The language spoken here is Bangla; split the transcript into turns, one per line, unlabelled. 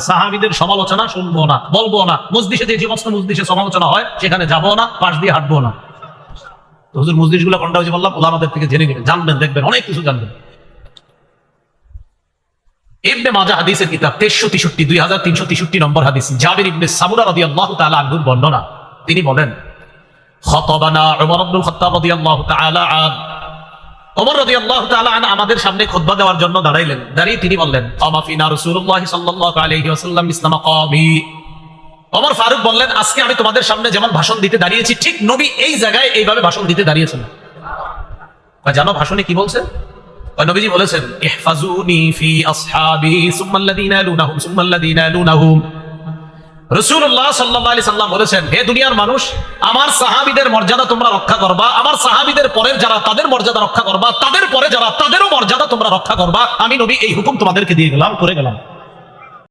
সাহাবীদের সমালোচনা শুনবো না, বলবো না। মজলিসে যে সমস্ত মজলিসে সমালোচনা হয় সেখানে যাবো না, পাশ দিয়ে হাঁটবো না। তো হুজুর মজলিস গুলো কোনটা হয়েছে বললাম, ওলামাদের থেকে জেনে নেবেন, জানবেন, দেখবেন অনেক কিছু জানবেন। ইবনে মাজাহ হাদিসের কিতাব 2363 নম্বর হাদিস, জাবির ইবনে সামুরা রাদিয়াল্লাহু তাআলা আনহুর বর্ণনা। তিনি বলেন, খাতাবানা উমর ইবনুল খাত্তাব রাদিয়াল্লাহু তাআলা আন, ওমর রাদিয়াল্লাহু তাআলা আন আমাদের সামনে খুতবা দেওয়ার জন্য দাঁড়াইলেন। দাঁড়িয়ে তিনি বললেন, কামা ফিনা রাসূলুল্লাহ সাল্লাল্লাহু আলাইহি ওয়াসাল্লাম মিসলা মাকামি। ওমর ফারুক বললেন, আজকে আমি তোমাদের সামনে যেমন ভাষণ দিতে দাঁড়িয়েছি, ঠিক নবী এই জায়গায় এইভাবে ভাষণ দিতে দাঁড়িয়েছেন। জানো ভাষণে কি বলছেন? নবীজি বলেছেন, ইহফাজুনি ফি আসহাবি সুম্মা আল্লাযীনা ইয়ালুনাহুম সুম্মা আল্লাযীনা ইয়ালুনাহুম। রাসূলুল্লাহ সাল্লাল্লাহু আলাইহি সাল্লাম বলেছেন, হে দুনিয়ার মানুষ, আমার সাহাবীদের মর্যাদা তোমরা রক্ষা করবা, আমার সাহাবীদের পরে যারা তাদের মর্যাদা রক্ষা করবা, তাদের পরে যারা তাদেরও মর্যাদা তোমরা রক্ষা করবা। আমি নবী এই হুকুম তোমাদেরকে দিয়ে গেলাম, করে গেলাম।